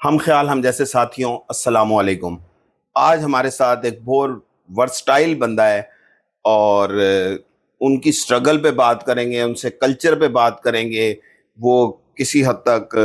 ہم خیال ہم جیسے ساتھیوں، السلام علیکم۔ آج ہمارے ساتھ ایک بہت ورسٹائل بندہ ہے اور ان کی سٹرگل پہ بات کریں گے، ان سے کلچر پہ بات کریں گے۔ وہ کسی حد تک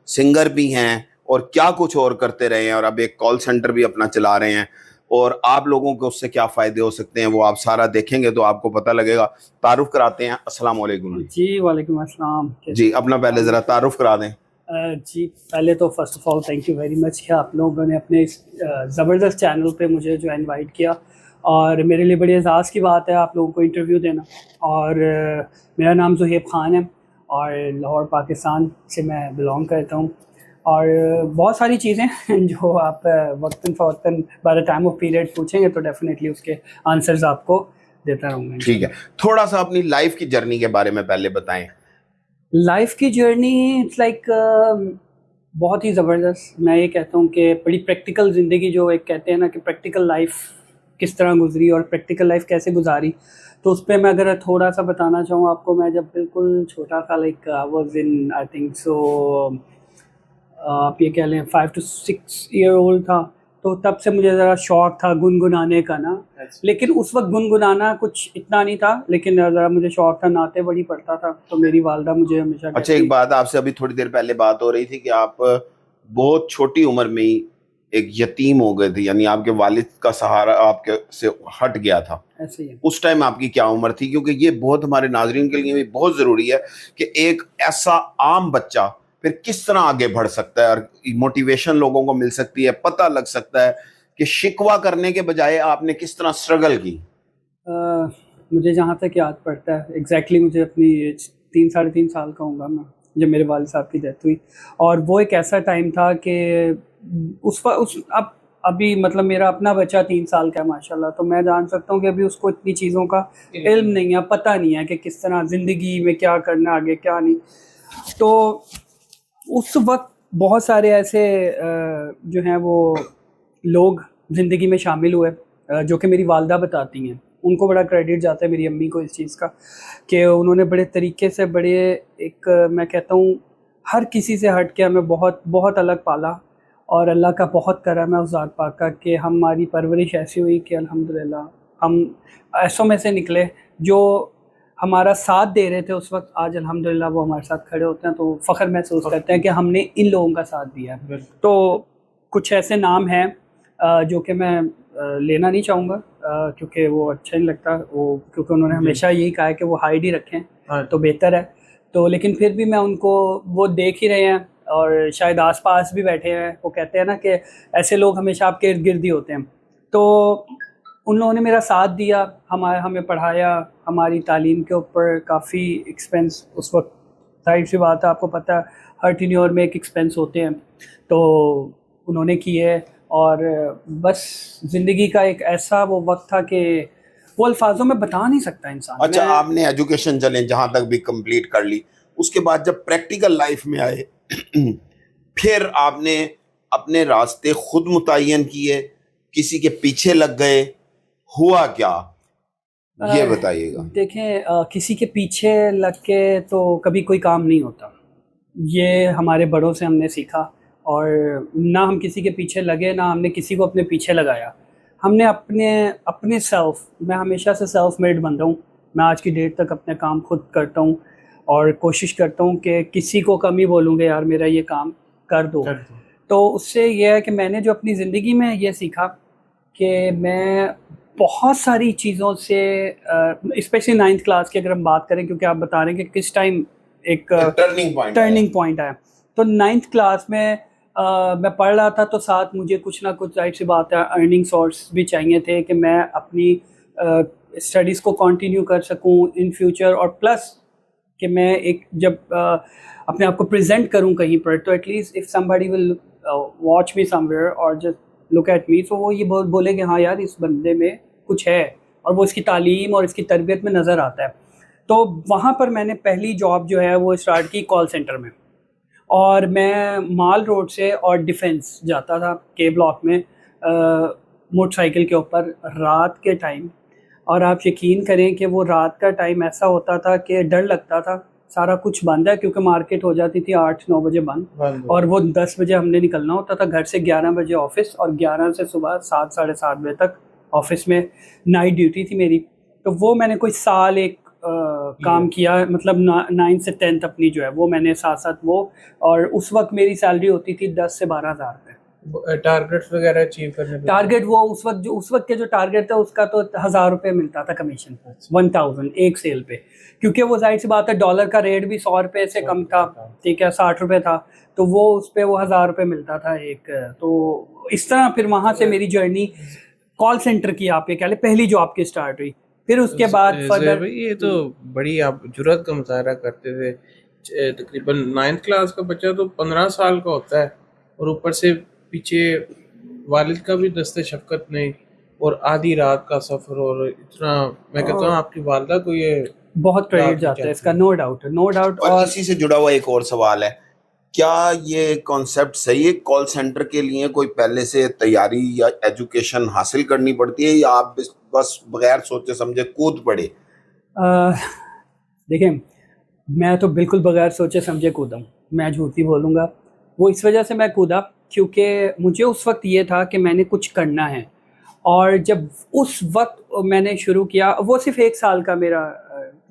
سنگر بھی ہیں اور کیا کچھ اور کرتے رہے ہیں، اور اب ایک کال سینٹر بھی اپنا چلا رہے ہیں، اور آپ لوگوں کو اس سے کیا فائدے ہو سکتے ہیں وہ آپ سارا دیکھیں گے تو آپ کو پتہ لگے گا۔ تعارف کراتے ہیں۔ السلام علیکم جی وعلیکم السلام۔ جی، اپنا پہلے ذرا تعارف کرا دیں۔ جی پہلے تو first of all thank you very much کہ آپ لوگوں نے اپنے اس زبردست چینل پہ مجھے جو انوائٹ کیا، اور میرے لیے بڑی اعزاز کی بات ہے آپ لوگوں کو انٹرویو دینا۔ اور میرا نام زہیب خان ہے اور لاہور پاکستان سے میں بلانگ کرتا ہوں، اور بہت ساری چیزیں جو آپ وقتاً فوقتاً by the time of period پوچھیں گے تو ڈیفینیٹلی اس کے آنسرز آپ کو دیتا رہوں گا۔ ٹھیک ہے، تھوڑا سا اپنی لائف کی جرنی کے بارے میں پہلے بتائیں۔ لائف کی جرنی اٹس لائک بہت ہی زبردست۔ میں یہ کہتا ہوں کہ بڑی پریکٹیکل زندگی، جو ایک کہتے ہیں نا کہ پریکٹیکل لائف کس طرح گزری اور پریکٹیکل لائف کیسے گزاری، تو اس پہ میں اگر تھوڑا سا بتانا چاہوں آپ کو، میں جب بالکل چھوٹا تھا، like was in I think so آپ یہ کہہ لیں 5 to 6 ایئر اولڈ تھا، تو تب سے مجھے ذرا شوق تھا گنگنانے کا نا، لیکن اس وقت گنگنانا کچھ اتنا نہیں تھا، لیکن ذرا مجھے شوق تھا، نعتیں بڑی پڑھتا تھا، تو میری والدہ مجھے ہمیشہ اچھا، ایک بات آپ سے ابھی تھوڑی دیر پہلے بات ہو رہی تھی کہ آپ بہت چھوٹی عمر میں ہی ایک یتیم ہو گئے تھے، یعنی آپ کے والد کا سہارا آپ کے سے ہٹ گیا تھا۔ ایسے ہی اس ٹائم آپ کی کیا عمر تھی؟ کیونکہ یہ بہت ہمارے ناظرین کے لیے بھی بہت ضروری ہے کہ ایک ایسا عام بچہ پھر کس طرح آگے بڑھ سکتا ہے اور موٹیویشن لوگوں کو مل سکتی ہے، پتہ لگ سکتا ہے کہ شکوہ کرنے کے بجائے آپ نے کس طرح سٹرگل کی۔ مجھے جہاں تک یاد پڑتا ہے ایگزیکٹلی مجھے اپنی 3 سال کا ہوں گا میں جب میرے والد صاحب کی ڈیتھ ہوئی، اور وہ ایک ایسا ٹائم تھا کہ ابھی مطلب میرا اپنا بچہ 3 سال کا ہے ماشاء اللہ، تو میں جان سکتا ہوں کہ ابھی اس کو اتنی چیزوں کا علم نہیں ہے، پتہ نہیں ہے کہ کس طرح زندگی میں کیا کرنا آگے کیا نہیں۔ تو اس وقت بہت سارے ایسے جو ہیں وہ لوگ زندگی میں شامل ہوئے، جو کہ میری والدہ بتاتی ہیں، ان کو بڑا کریڈٹ جاتا ہے میری امی کو اس چیز کا کہ انہوں نے بڑے طریقے سے، بڑے ایک میں کہتا ہوں ہر کسی سے ہٹ کے ہمیں بہت بہت الگ پالا، اور اللہ کا بہت کرم ہے اس ذات پاک کا کہ ہماری پرورش ایسی ہوئی کہ الحمدللہ ہم ایسوں میں سے نکلے جو ہمارا ساتھ دے رہے تھے اس وقت، آج الحمدللہ وہ ہمارے ساتھ کھڑے ہوتے ہیں، تو فخر محسوس کرتے ہیں کہ ہم نے ان لوگوں کا ساتھ دیا ہے۔ تو کچھ ایسے نام ہیں جو کہ میں لینا نہیں چاہوں گا کیونکہ وہ اچھا نہیں لگتا، وہ کیونکہ انہوں نے ہمیشہ یہی کہا ہے کہ وہ ہائیڈ ہی رکھیں تو بہتر ہے، تو لیکن پھر بھی میں ان کو، وہ دیکھ ہی رہے ہیں اور شاید آس پاس بھی بیٹھے ہیں، وہ کہتے ہیں نا کہ ایسے لوگ ہمیشہ آپ کے ارد گرد ہی ہوتے ہیں، تو ان لوگوں نے میرا ساتھ دیا، ہمیں پڑھایا، ہماری تعلیم کے اوپر کافی ایکسپینس اس وقت، ظاہر سی بات ہے آپ کو پتہ ہے ہر ٹینیور میں ایک ایکسپینس ہوتے ہیں، تو انہوں نے کیے، اور بس زندگی کا ایک ایسا وہ وقت تھا کہ وہ الفاظوں میں بتا نہیں سکتا انسان۔ اچھا، آپ نے ایجوکیشن چلیں جہاں تک بھی کمپلیٹ کر لی، اس کے بعد جب پریکٹیکل لائف میں آئے پھر آپ نے اپنے راستے خود متعین کیے، کسی کے پیچھے لگ گئے، ہوا کیا یہ بتائیے گا۔ دیکھیں کسی کے پیچھے لگ کے تو کبھی کوئی کام نہیں ہوتا، یہ ہمارے بڑوں سے ہم نے سیکھا، اور نہ ہم کسی کے پیچھے لگے، نہ ہم نے کسی کو اپنے پیچھے لگایا، ہم نے اپنے سیلف، میں ہمیشہ سے سیلف میڈ بندہ ہوں، میں آج کی ڈیٹ تک اپنے کام خود کرتا ہوں، اور کوشش کرتا ہوں کہ کسی کو کم ہی بولوں گے یار میرا یہ کام کر دو۔ تو اس سے یہ ہے کہ میں نے جو اپنی زندگی میں یہ سیکھا کہ میں بہت ساری چیزوں سے، اسپیشلی 9th کلاس کی اگر ہم بات کریں، کیونکہ آپ بتا رہے ہیں کہ کس ٹائم ایک ٹرننگ پوائنٹ آیا، تو 9th کلاس میں میں پڑھ رہا تھا، تو ساتھ مجھے کچھ نہ کچھ، ظاہر سی بات ہے ارننگ سورس بھی چاہیے تھے کہ میں اپنی اسٹڈیز کو کنٹینیو کر سکوں ان فیوچر، اور پلس کہ میں ایک جب اپنے آپ کو پریزنٹ کروں کہیں پر، تو at least of somebody will watch me somewhere or just look at me، تو وہ یہ بولے کہ ہاں یار اس بندے میں کچھ ہے، اور وہ اس کی تعلیم اور اس کی تربیت میں نظر آتا ہے۔ تو وہاں پر میں نے پہلی جاب جو ہے وہ اسٹارٹ کی کال سینٹر میں، اور میں مال روڈ سے اور ڈیفینس جاتا تھا کے بلاک میں موٹر سائیکل کے اوپر رات کے ٹائم، اور آپ یقین کریں کہ وہ رات کا ٹائم ایسا ہوتا تھا کہ ڈر لگتا تھا سارا کچھ بند ہے کیونکہ مارکیٹ ہو جاتی تھی 8-9 بجے بند, اور وہ 10 بجے ہم نے نکلنا ہوتا تھا گھر سے, 11 بجے آفس, اور 11 سے صبح 7-7:30 بجے تک آفس میں نائٹ ڈیوٹی تھی میری. تو وہ میں نے کوئی سال ایک کام کیا, مطلب 9 سے 10 اپنی جو ہے وہ میں نے ساتھ ساتھ وہ, اور اس وقت میری سیلری ہوتی تھی 10 سے 12 ہزار روپے. ٹارگیٹ وغیرہ اچیو کرنے پہ ٹارگیٹ وہ اس وقت کے جو ٹارگیٹ تھا اس کا تو 1000 روپے ملتا تھا کمیشن, 1000 ایک سیل پہ, کیونکہ وہ ظاہر سی بات ہے ڈالر کا ریٹ بھی 100 روپے سے کم تھا, ٹھیک ہے, 60 روپے تھا, تو وہ اس پہ وہ 1000 روپے ملتا تھا ایک. تو اس طرح پھر وہاں سے میری جرنی کال سینٹر کی آپ یہ کہہ لیں پہلی جاب کی اسٹارٹ ہوئی. پھر اس کے بعد فردر یہ تو بڑی آپ جرات کا مظاہرہ کرتے تھے. تقریباً 9th کلاس کا بچہ تو 15 سال کا ہوتا ہے, اور اوپر سے پیچھے والد کا بھی دست شفقت نہیں, اور آدھی رات کا سفر, اور اتنا میں کہتا ہوں آپ کی والدہ کو یہ بہت کریڈٹ جاتا ہے اس کا, نو ڈاؤٹ. اور اسی سے جڑا ہوا ایک اور سوال ہے, کیا یہ کانسیپٹ صحیح ہے کال سینٹر کے لیے کوئی پہلے سے تیاری یا ایجوکیشن حاصل کرنی پڑتی ہے, یا آپ بس بغیر سوچے سمجھے کود پڑے؟ دیکھیں میں تو بالکل بغیر سوچے سمجھے کودا ہوں, میں جھوٹ نہیں بولوں گا. وہ اس وجہ سے میں کودا کیونکہ مجھے اس وقت یہ تھا کہ میں نے کچھ کرنا ہے, اور جب اس وقت میں نے شروع کیا, وہ صرف 1 سال کا میرا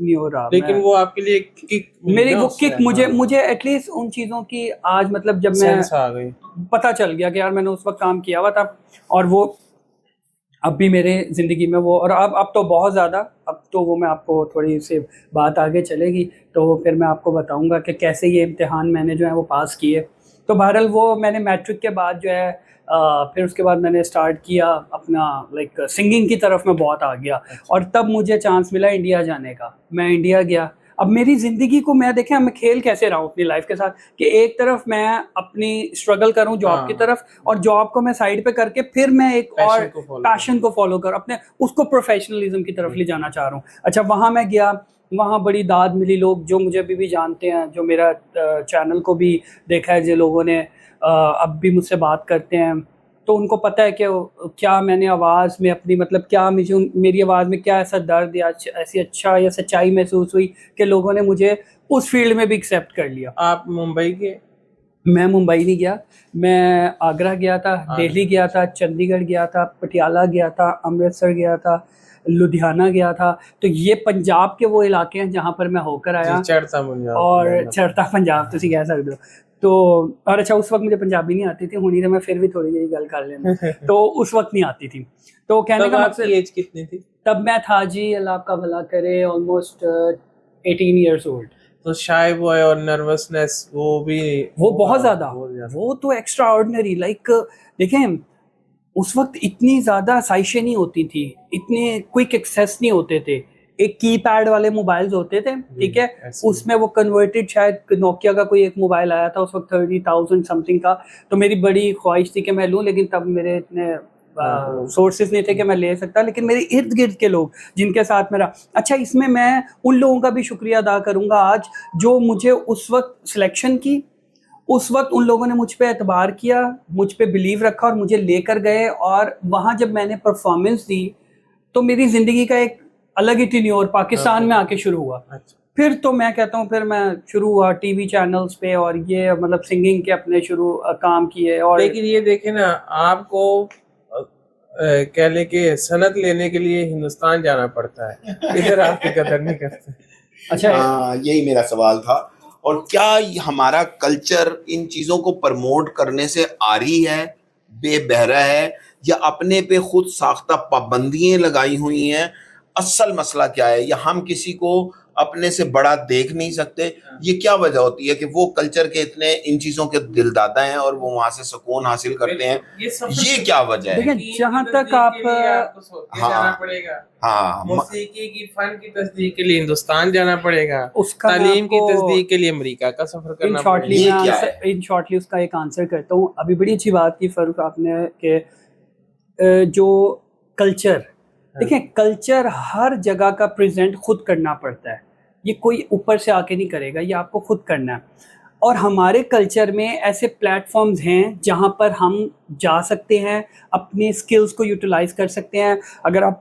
نیو رہا, لیکن وہ آپ کے لیے میری وہ کک مجھے ایٹ لیسٹ ان چیزوں کی آج مطلب جب میں پتہ چل گیا کہ یار میں نے اس وقت کام کیا ہوا تھا, اور وہ اب بھی میرے زندگی میں وہ, اور اب تو بہت زیادہ, اب تو وہ میں آپ کو تھوڑی سی بات آگے چلے گی تو پھر میں آپ کو بتاؤں گا کہ کیسے یہ امتحان میں نے جو ہے وہ پاس کیے. تو بہرحال وہ میں نے میٹرک کے بعد جو ہے پھر اس کے بعد میں نے اسٹارٹ کیا اپنا لائک سنگنگ کی طرف میں بہت آ گیا, اور تب مجھے چانس ملا انڈیا جانے کا. میں انڈیا گیا. اب میری زندگی کو میں دیکھیں میں کھیل کیسے رہا ہوں اپنی لائف کے ساتھ, کہ ایک طرف میں اپنی اسٹرگل کروں جاب کی طرف, اور جاب کو میں سائڈ پہ کر کے پھر میں ایک اور پیشن کو فالو کروں, اپنے اس کو پروفیشنلزم کی طرف لے جانا چاہ رہا ہوں. اچھا وہاں میں گیا, وہاں بڑی داد ملی, لوگ جو مجھے ابھی بھی جانتے ہیں, جو میرا چینل کو بھی دیکھا ہے, جو لوگوں نے اب بھی مجھ سے بات کرتے ہیں, تو ان کو پتہ ہے کہ کیا میں نے آواز میں اپنی مطلب کیا مجھے میری آواز میں کیا ایسا درد یا ایسی اچھا یا سچائی محسوس ہوئی کہ لوگوں نے مجھے اس فیلڈ میں بھی ایکسیپٹ کر لیا. آپ ممبئی کے؟ میں ممبئی نہیں گیا, میں آگرہ گیا تھا, دہلی گیا تھا, چندی گڑھ گیا تھا, پٹیالہ گیا تھا, امرتسر گیا تھا, لدھیانہ گیا تھا. تو یہ پنجاب کے وہ علاقے ہیں جہاں پر میں ہو کر آیا, اور چڑھتا پنجاب تسی کہہ سکتے ہو. تو اور اچھا اس وقت مجھے پنجابی نہیں آتی تھی, ہونی تو میں پھر بھی تھوڑی جی گل کر لینا, تو اس وقت نہیں آتی تھی. تو کہنے کا مقصد ایج کتنی تھی تب؟ میں تھا جی اللہ آپ کا بھلا کرے آلموسٹ 18 ایئرس اولڈ. تو شائع بوائے اور نروسنس وہ بھی وہ بہت زیادہ, وہ تو ایکسٹرا آرڈنری. لائک دیکھیں اس وقت اتنی زیادہ آسائشیں نہیں ہوتی تھی, اتنے کوئک ایکسیس نہیں ہوتے تھے. ایک کی پیڈ والے موبائلز ہوتے تھے, ٹھیک ہے, اس میں وہ کنورٹڈ, شاید نوکیا کا کوئی ایک موبائل آیا تھا اس وقت 30,000 سم تھنگ کا, تو میری بڑی خواہش تھی کہ میں لوں, لیکن تب میرے اتنے سورسز نہیں تھے کہ میں لے سکتا. لیکن میرے ارد گرد کے لوگ جن کے ساتھ میرا اچھا, اس میں ان لوگوں کا بھی شکریہ ادا کروں گا آج جو مجھے اس وقت سلیکشن کی, اس وقت ان لوگوں نے مجھ پہ اعتبار کیا, مجھ پہ بلیو رکھا اور مجھے لے کر گئے. اور وہاں جب میں نے پرفارمنس دی تو میری زندگی کا ایک الگ ہی ٹینیور پاکستان میں آ کے شروع ہوا. پھر تو میں کہتا ہوں پھر میں شروع ہوا ٹی وی چینلز پہ, اور یہ مطلب سنگنگ کے اپنے شروع کام کیے. اور لیکن یہ دیکھیں نا, آپ کو کہہ لیں کہ سند لینے کے لیے ہندوستان جانا پڑتا ہے, ادھر آپ کی قدر نہیں کرتے. اچھا یہی میرا سوال تھا. اور کیا ہمارا کلچر ان چیزوں کو پرموٹ کرنے سے آری ہے, بے بہرا ہے, یا اپنے پہ خود ساختہ پابندیاں لگائی ہوئی ہیں؟ اصل مسئلہ کیا ہے؟ یا ہم کسی کو اپنے سے بڑا دیکھ نہیں سکتے؟ یہ کیا وجہ ہوتی ہے کہ وہ کلچر کے اتنے ان چیزوں کے دل دادا ہیں اور وہ وہاں سے سکون حاصل کرتے ہیں؟ یہ کیا وجہ ہے؟ جہاں تک آپ جانا پڑے گا, موسیقی کی فن کی تصدیق کے لیے ہندوستان جانا پڑے گا, تعلیم کی تصدیق کے لیے امریکہ کا سفر کرنا پڑے گا. ان شارٹلی اس کا ایک آنسر کرتا ہوں. ابھی بڑی اچھی بات کی فاروق آپ نے کہ جو کلچر, دیکھیں کلچر ہر جگہ کا پریزنٹ خود کرنا پڑتا ہے, یہ کوئی اوپر سے آ کے نہیں کرے گا, یہ آپ کو خود کرنا ہے. اور ہمارے کلچر میں ایسے پلیٹ فارمز ہیں جہاں پر ہم جا سکتے ہیں, اپنے اسکلز کو یوٹیلائز کر سکتے ہیں. اگر آپ